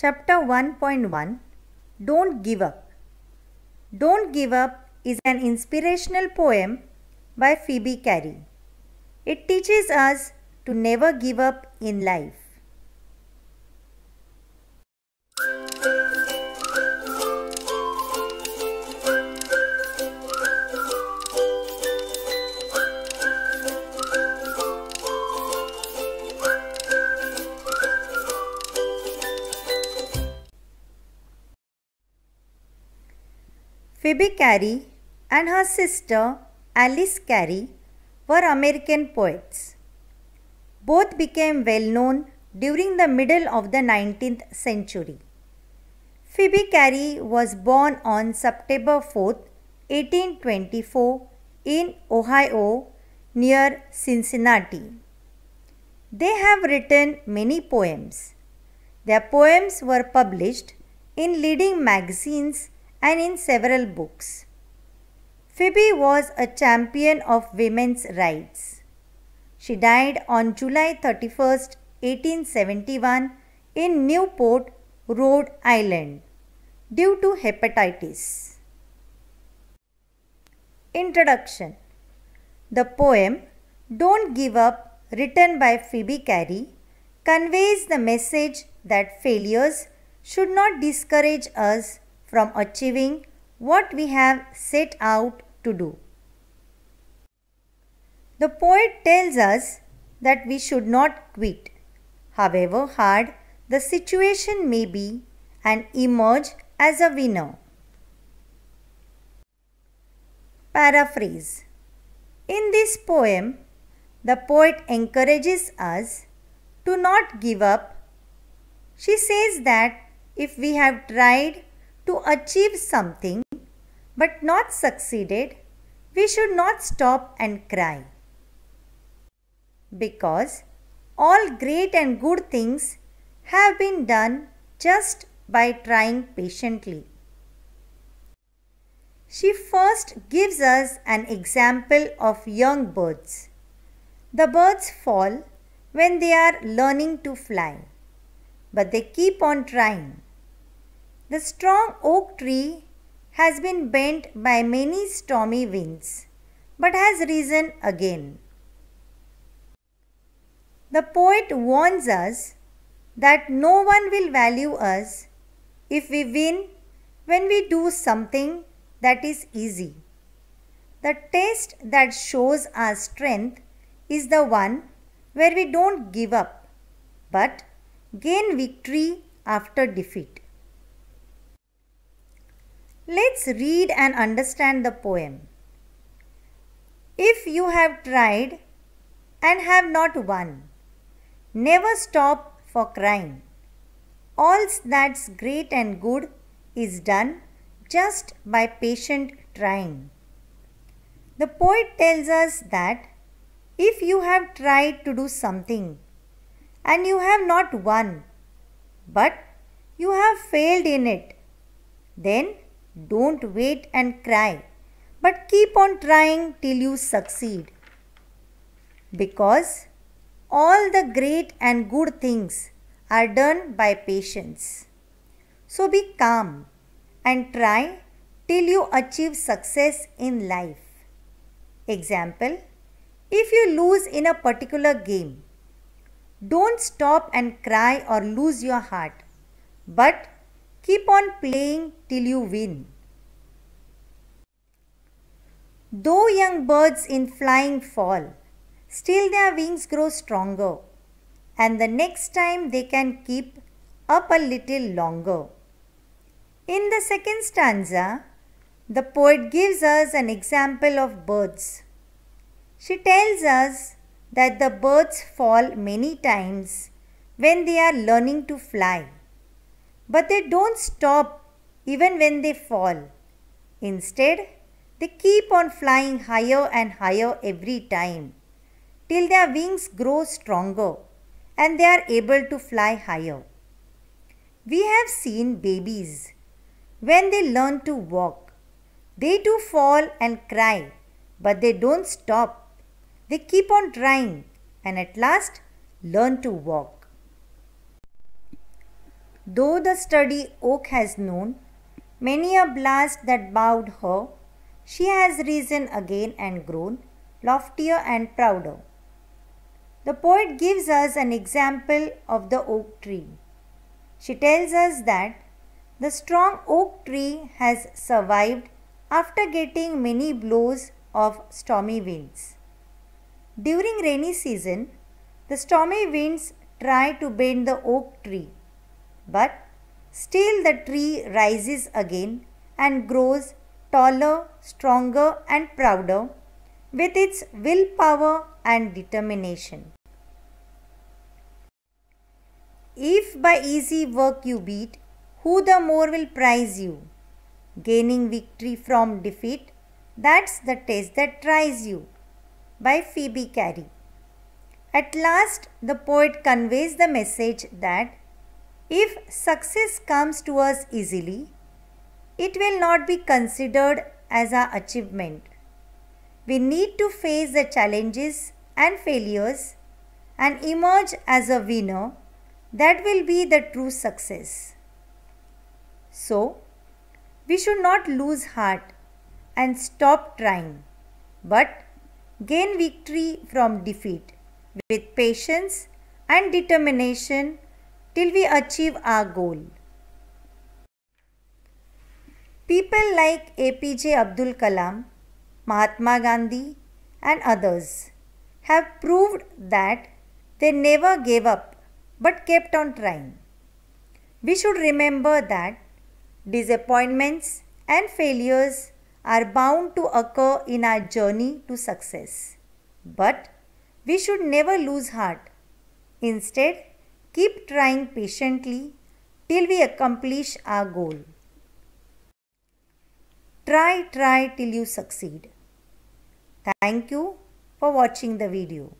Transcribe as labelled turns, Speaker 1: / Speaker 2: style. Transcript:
Speaker 1: Chapter 1.1 Don't Give Up. Don't Give Up is an inspirational poem by Phoebe Cary. It teaches us to never give up in life. Phoebe Cary and her sister Alice Cary were American poets. Both became well known during the middle of the 19th century. Phoebe Cary was born on September 4, 1824 in Ohio near Cincinnati. They have written many poems. Their poems were published in leading magazines and in several books. Phoebe was a champion of women's rights. She died on July 31, 1871 in Newport, Rhode Island due to hepatitis. Introduction. The poem Don't Give Up, written by Phoebe Cary, conveys the message that failures should not discourage us from achieving what we have set out to do. The poet tells us that we should not quit, however hard the situation may be, and emerge as a winner. Paraphrase. In this poem, the poet encourages us to not give up. She says that if we have tried to achieve something but not succeeded, we should not stop and cry. Because all great and good things have been done just by trying patiently. She first gives us an example of young birds. The birds fall when they are learning to fly, but they keep on trying. The strong oak tree has been bent by many stormy winds, but has risen again. The poet warns us that no one will value us if we win when we do something that is easy. The test that shows our strength is the one where we don't give up, but gain victory after defeat. Let's read and understand the poem. If you have tried and have not won, never stop for crying. All that's great and good is done just by patient trying. The poet tells us that if you have tried to do something and you have not won, but you have failed in it, then don't wait and cry, but keep on trying till you succeed. Because all the great and good things are done by patience. So be calm and try till you achieve success in life. Example, if you lose in a particular game, don't stop and cry or lose your heart, but keep on playing till you win. Though young birds in flying fall, still their wings grow stronger, and the next time they can keep up a little longer. In the second stanza, the poet gives us an example of birds. She tells us that the birds fall many times when they are learning to fly, but they don't stop even when they fall. Instead, they keep on flying higher and higher every time, till their wings grow stronger and they are able to fly higher. We have seen babies. When they learn to walk, they too fall and cry, but they don't stop. They keep on trying and at last learn to walk. Though the sturdy oak has known many a blast that bowed her, she has risen again and grown loftier and prouder. The poet gives us an example of the oak tree. She tells us that the strong oak tree has survived after getting many blows of stormy winds. During rainy season, the stormy winds try to bend the oak tree, but still the tree rises again and grows taller, stronger and prouder with its willpower and determination. If by easy work you beat, who the more will prize you? Gaining victory from defeat, that's the test that tries you. By Phoebe Cary. At last, the poet conveys the message that if success comes to us easily, it will not be considered as our achievement. We need to face the challenges and failures and emerge as a winner. That will be the true success. So, we should not lose heart and stop trying, but gain victory from defeat with patience and determination till we achieve our goal. People like APJ Abdul Kalam, Mahatma Gandhi and others have proved that they never gave up but kept on trying. We should remember that disappointments and failures are bound to occur in our journey to success. But we should never lose heart. Instead, keep trying patiently till we accomplish our goal. Try till you succeed. Thank you for watching the video.